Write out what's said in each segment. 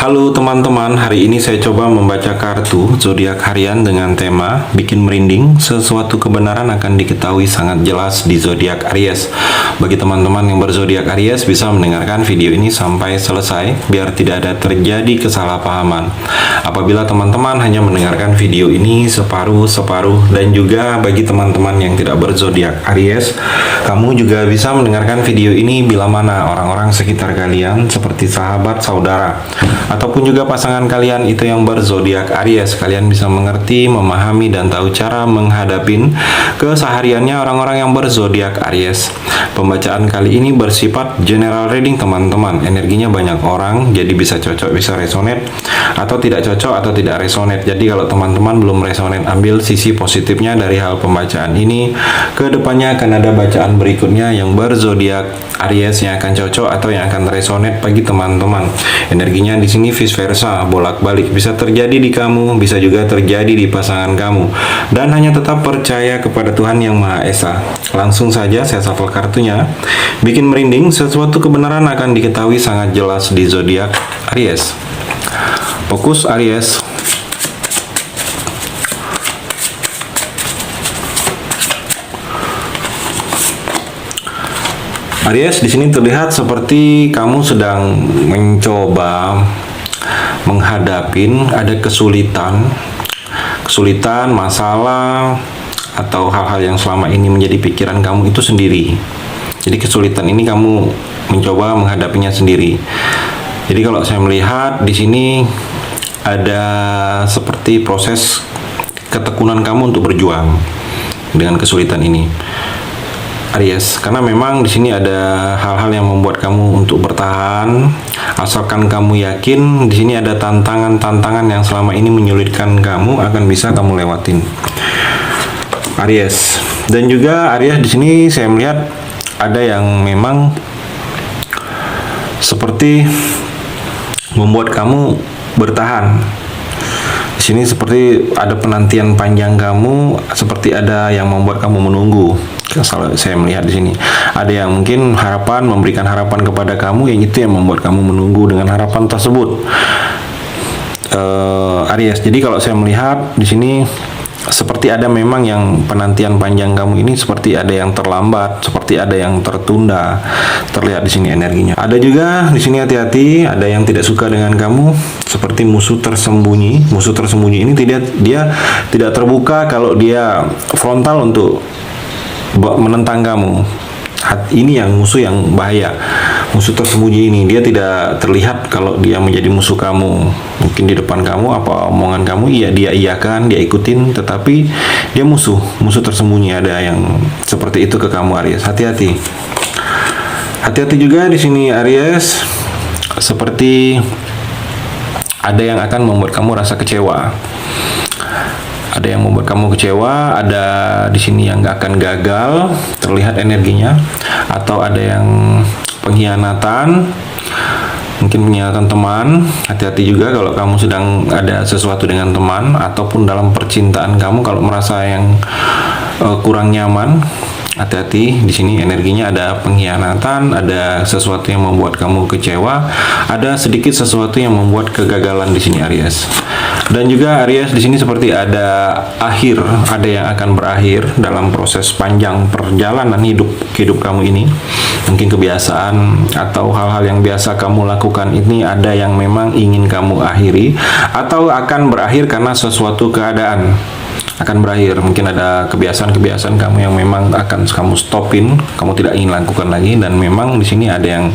Halo teman-teman, hari ini saya coba membaca kartu zodiak harian dengan tema bikin merinding, sesuatu kebenaran akan diketahui sangat jelas di zodiak Aries. Bagi teman-teman yang berzodiak Aries bisa mendengarkan video ini sampai selesai biar tidak ada terjadi kesalahpahaman. Apabila teman-teman hanya mendengarkan video ini separuh-separuh, dan juga bagi teman-teman yang tidak berzodiak Aries, kamu juga bisa mendengarkan video ini bila mana orang-orang sekitar kalian seperti sahabat, saudara, ataupun juga pasangan kalian itu yang berzodiak Aries, kalian bisa mengerti, memahami, dan tahu cara menghadapin kesehariannya orang-orang yang berzodiak Aries. Pembacaan kali ini bersifat general reading teman-teman, energinya banyak orang, jadi bisa cocok, bisa resonate, atau tidak cocok atau tidak resonate. Jadi kalau teman-teman belum resonate, ambil sisi positifnya dari hal pembacaan ini. Kedepannya akan ada bacaan berikutnya yang berzodiak Aries yang akan cocok atau yang akan resonate bagi teman-teman. Energinya di sini vice versa, bolak-balik, bisa terjadi di kamu, bisa juga terjadi di pasangan kamu. Dan hanya tetap percaya kepada Tuhan Yang Maha Esa. Langsung saja saya shuffle kartunya. Bikin merinding, sesuatu kebenaran akan diketahui sangat jelas di zodiak Aries. Fokus Aries. Aries, di sini terlihat seperti kamu sedang mencoba menghadapin ada kesulitan, masalah, atau hal-hal yang selama ini menjadi pikiran kamu itu sendiri. Jadi kesulitan ini kamu mencoba menghadapinya sendiri. Jadi kalau saya melihat di sini ada seperti proses ketekunan kamu untuk berjuang dengan kesulitan ini, Aries, karena memang di sini ada hal-hal yang membuat kamu untuk bertahan. Asalkan kamu yakin, di sini ada tantangan-tantangan yang selama ini menyulitkan kamu akan bisa kamu lewatin, Aries. Dan juga Aries, di sini saya melihat ada yang memang seperti membuat kamu bertahan. Di sini seperti ada penantian panjang kamu, seperti ada yang membuat kamu menunggu. Kalau saya melihat di sini ada yang mungkin memberikan harapan kepada kamu, yang itu yang membuat kamu menunggu dengan harapan tersebut, Aries. Jadi kalau saya melihat di sini seperti ada memang yang penantian panjang kamu ini seperti ada yang terlambat, seperti ada yang tertunda. Terlihat di sini energinya. Ada juga di sini hati-hati, ada yang tidak suka dengan kamu, seperti musuh tersembunyi. Musuh tersembunyi ini dia tidak terbuka kalau dia frontal untuk menentang kamu. Ini yang musuh yang bahaya. Musuh tersembunyi ini dia tidak terlihat kalau dia menjadi musuh kamu. Mungkin di depan kamu apa omongan kamu dia iakan, dia ikutin, tetapi dia musuh tersembunyi. Ada yang seperti itu ke kamu, Aries. Hati-hati. Hati-hati juga di sini, Aries. Seperti ada yang akan membuat kamu rasa kecewa. Ada yang membuat kamu kecewa, ada di sini yang nggak akan gagal, terlihat energinya, atau ada yang pengkhianatan, mungkin pengkhianatan teman. Hati-hati juga kalau kamu sedang ada sesuatu dengan teman, ataupun dalam percintaan kamu kalau merasa yang kurang nyaman. Hati-hati, di sini energinya ada pengkhianatan, ada sesuatu yang membuat kamu kecewa, ada sedikit sesuatu yang membuat kegagalan di sini, Aries. Dan juga Aries, di sini seperti ada ada yang akan berakhir dalam proses panjang perjalanan hidup kamu ini. Mungkin kebiasaan atau hal-hal yang biasa kamu lakukan ini ada yang memang ingin kamu akhiri, atau akan berakhir karena sesuatu keadaan akan berakhir. Mungkin ada kebiasaan-kebiasaan kamu yang memang akan kamu stopin, kamu tidak ingin lakukan lagi, dan memang di sini ada yang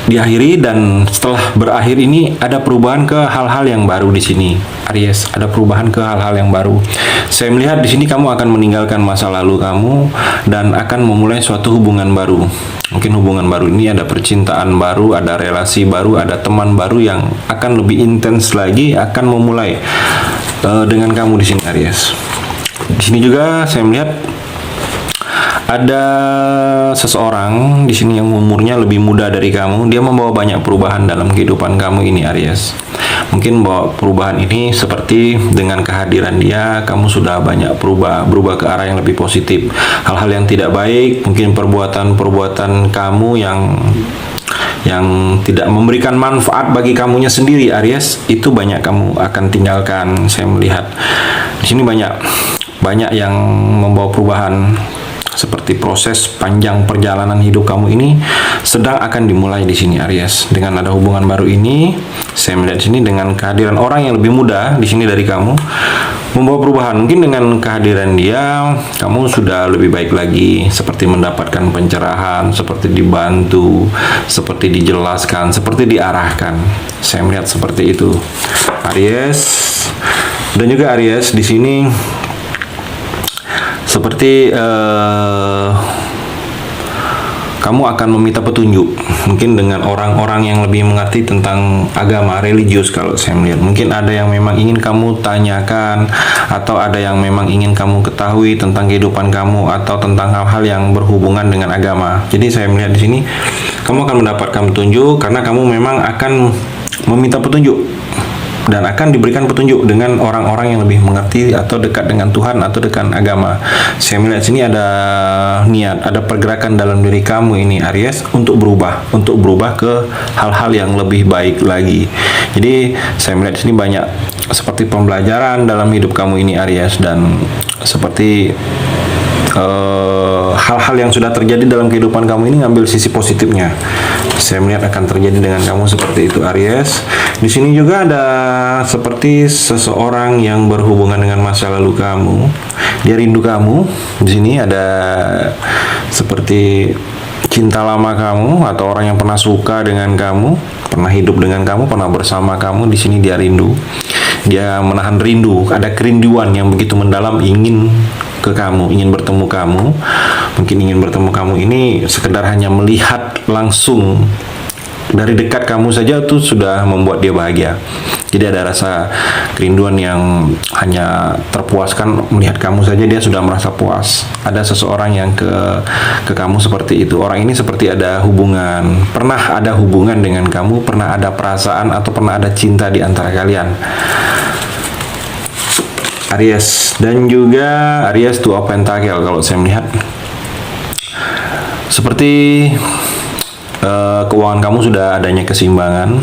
diakhiri, dan setelah berakhir ini ada perubahan ke hal-hal yang baru di sini, Aries. Ada perubahan ke hal-hal yang baru. Saya melihat di sini kamu akan meninggalkan masa lalu kamu dan akan memulai suatu hubungan baru. Mungkin hubungan baru ini ada percintaan baru, ada relasi baru, ada teman baru yang akan lebih intens lagi akan memulai dengan kamu di sini, Aries. Di sini juga saya melihat ada seseorang di sini yang umurnya lebih muda dari kamu. Dia membawa banyak perubahan dalam kehidupan kamu ini, Aries. Mungkin bawa perubahan ini seperti dengan kehadiran dia, kamu sudah banyak berubah ke arah yang lebih positif. Hal-hal yang tidak baik, mungkin perbuatan kamu yang yang tidak memberikan manfaat bagi kamunya sendiri, Aries, itu banyak kamu akan tinggalkan. Saya melihat di sini banyak yang membawa perubahan, seperti proses panjang perjalanan hidup kamu ini sedang akan dimulai di sini, Aries. Dengan ada hubungan baru ini, saya melihat di sini dengan kehadiran orang yang lebih muda di sini dari kamu membawa perubahan. Mungkin dengan kehadiran dia, kamu sudah lebih baik lagi, seperti mendapatkan pencerahan, seperti dibantu, seperti dijelaskan, seperti diarahkan. Saya melihat seperti itu, Aries. Dan juga Aries di sini seperti kamu akan meminta petunjuk, mungkin dengan orang-orang yang lebih mengerti tentang agama, religius. Kalau saya melihat, mungkin ada yang memang ingin kamu tanyakan, atau ada yang memang ingin kamu ketahui tentang kehidupan kamu, atau tentang hal-hal yang berhubungan dengan agama. Jadi saya melihat di sini kamu akan mendapatkan petunjuk, karena kamu memang akan meminta petunjuk dan akan diberikan petunjuk dengan orang-orang yang lebih mengerti atau dekat dengan Tuhan atau dekat agama. Saya melihat sini ada niat, ada pergerakan dalam diri kamu ini, Aries, untuk berubah ke hal-hal yang lebih baik lagi. Jadi saya melihat sini banyak seperti pembelajaran dalam hidup kamu ini, Aries, dan seperti hal-hal yang sudah terjadi dalam kehidupan kamu ini ngambil sisi positifnya. Saya melihat akan terjadi dengan kamu seperti itu, Aries. Di sini juga ada seperti seseorang yang berhubungan dengan masa lalu kamu. Dia rindu kamu. Di sini ada seperti cinta lama kamu, atau orang yang pernah suka dengan kamu, pernah hidup dengan kamu, pernah bersama kamu. Di sini dia rindu. Dia menahan rindu. Ada kerinduan yang begitu mendalam, ingin ke kamu, ingin bertemu kamu. Mungkin ingin bertemu kamu ini sekedar hanya melihat langsung dari dekat kamu saja itu sudah membuat dia bahagia. Jadi ada rasa kerinduan yang hanya terpuaskan melihat kamu saja, dia sudah merasa puas. Ada seseorang yang ke kamu seperti itu. Orang ini seperti ada hubungan, pernah ada hubungan dengan kamu, pernah ada perasaan atau pernah ada cinta di antara kalian, Aries. Dan juga Aries, Two of Pentacle, kalau saya melihat seperti keuangan kamu sudah adanya keseimbangan.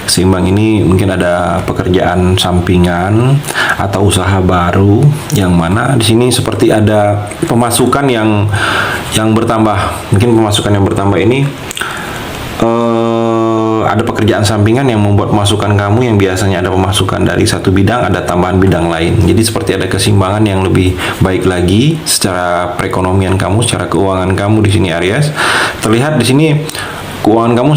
Seimbang ini mungkin ada pekerjaan sampingan atau usaha baru, yang mana di sini seperti ada pemasukan yang bertambah. Mungkin pemasukan yang bertambah ini ada pekerjaan sampingan yang membuat pemasukan kamu yang biasanya ada pemasukan dari satu bidang, ada tambahan bidang lain. Jadi seperti ada keseimbangan yang lebih baik lagi secara perekonomian kamu, secara keuangan kamu di sini, Aries. Terlihat di sini keuangan kamu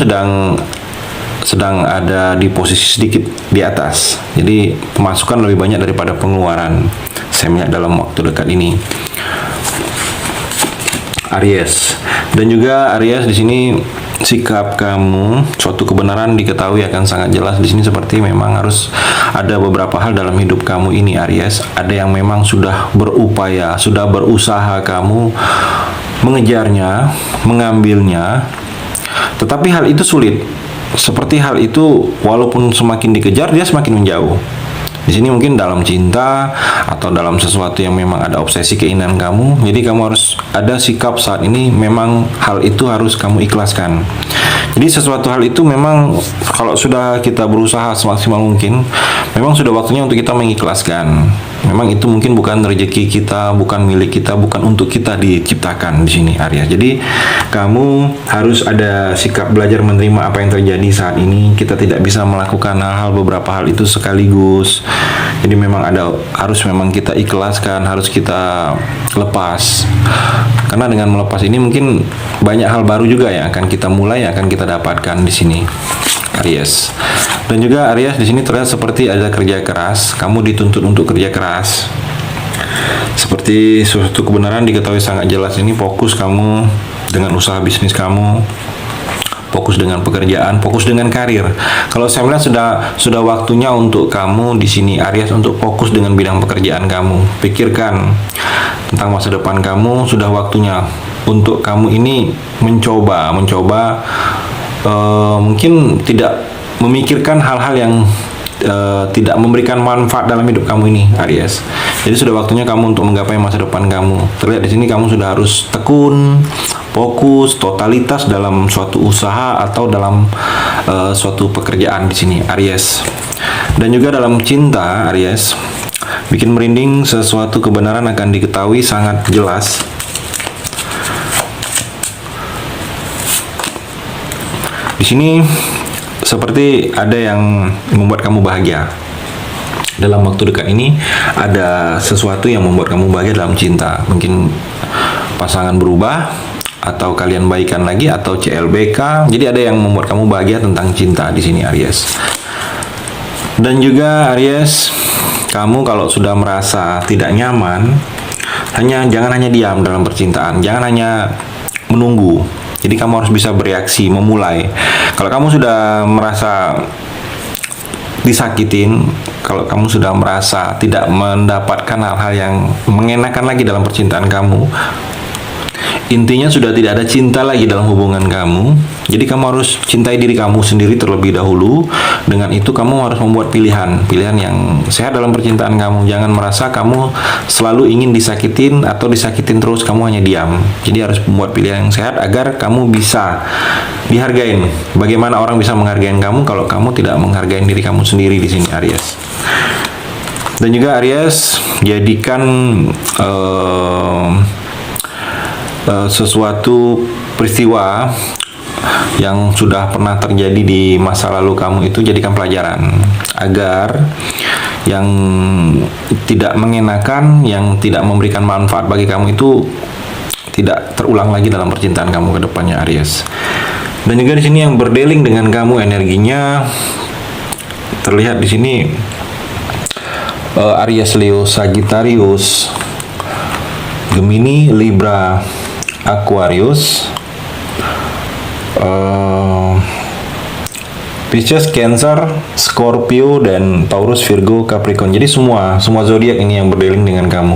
sedang ada di posisi sedikit di atas. Jadi pemasukan lebih banyak daripada pengeluaran. Saya melihat dalam waktu dekat ini, Aries. Dan juga Aries di sini sikap kamu, suatu kebenaran diketahui akan sangat jelas di sini, seperti memang harus ada beberapa hal dalam hidup kamu ini, Aries. Ada yang memang sudah berupaya, sudah berusaha kamu mengejarnya, mengambilnya, tetapi hal itu sulit. Seperti hal itu walaupun semakin dikejar, dia semakin menjauh. Di sini mungkin dalam cinta atau dalam sesuatu yang memang ada obsesi keinginan kamu. Jadi kamu harus ada sikap saat ini, memang hal itu harus kamu ikhlaskan. Jadi sesuatu hal itu memang kalau sudah kita berusaha semaksimal mungkin, memang sudah waktunya untuk kita mengikhlaskan. Memang itu mungkin bukan rezeki kita, bukan milik kita, bukan untuk kita diciptakan di sini, Aries. Jadi kamu harus ada sikap belajar menerima apa yang terjadi saat ini. Kita tidak bisa melakukan hal-hal, beberapa hal itu sekaligus. Jadi memang harus memang kita ikhlaskan, harus kita lepas. Karena dengan melepas ini mungkin banyak hal baru juga yang akan kita mulai, yang akan kita dapatkan di sini, Aries. Dan juga Aries di sini terlihat seperti ada kerja keras. Kamu dituntut untuk kerja keras. Seperti suatu kebenaran diketahui sangat jelas ini, fokus kamu dengan usaha bisnis kamu, fokus dengan pekerjaan, fokus dengan karir. Kalau saya melihat sudah waktunya untuk kamu di sini, Aries, untuk fokus dengan bidang pekerjaan kamu. Pikirkan tentang masa depan kamu. Sudah waktunya untuk kamu ini mencoba mungkin tidak memikirkan hal-hal yang tidak memberikan manfaat dalam hidup kamu ini, Aries. Jadi sudah waktunya kamu untuk menggapai masa depan kamu. Terlihat di sini kamu sudah harus tekun, fokus, totalitas dalam suatu usaha atau dalam suatu pekerjaan di sini, Aries. Dan juga dalam cinta, Aries, bikin merinding, sesuatu kebenaran akan diketahui sangat jelas. Di sini seperti ada yang membuat kamu bahagia. Dalam waktu dekat ini ada sesuatu yang membuat kamu bahagia dalam cinta. Mungkin pasangan berubah, atau kalian baikan lagi, atau CLBK. Jadi ada yang membuat kamu bahagia tentang cinta di sini, Aries. Dan juga Aries, kamu kalau sudah merasa tidak nyaman, jangan hanya diam dalam percintaan, jangan hanya menunggu. Jadi kamu harus bisa bereaksi, memulai. Kalau kamu sudah merasa disakitin, kalau kamu sudah merasa tidak mendapatkan hal-hal yang mengenakan lagi dalam percintaan kamu, intinya sudah tidak ada cinta lagi dalam hubungan kamu. Jadi kamu harus cintai diri kamu sendiri terlebih dahulu. Dengan itu kamu harus membuat pilihan yang sehat dalam percintaan kamu. Jangan merasa kamu selalu ingin disakitin atau disakitin terus, kamu hanya diam. Jadi harus membuat pilihan yang sehat agar kamu bisa dihargain. Bagaimana orang bisa menghargai kamu kalau kamu tidak menghargai diri kamu sendiri di sini, Aries. Dan juga Aries, jadikan sesuatu peristiwa yang sudah pernah terjadi di masa lalu kamu itu, jadikan pelajaran agar yang tidak mengenakan, yang tidak memberikan manfaat bagi kamu itu tidak terulang lagi dalam percintaan kamu ke depannya, Aries. Dan juga di sini yang berdealing dengan kamu energinya terlihat di sini Aries, Leo, Sagittarius, Gemini, Libra, Aquarius, Pisces, Cancer, Scorpio, dan Taurus, Virgo, Capricorn. Jadi semua zodiak ini yang berdealing dengan kamu.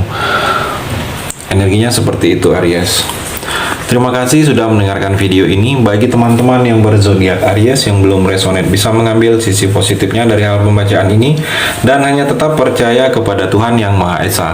Energinya seperti itu, Aries. Terima kasih sudah mendengarkan video ini. Bagi teman-teman yang berzodiak Aries yang belum resonate, bisa mengambil sisi positifnya dari hal pembacaan ini dan hanya tetap percaya kepada Tuhan Yang Maha Esa.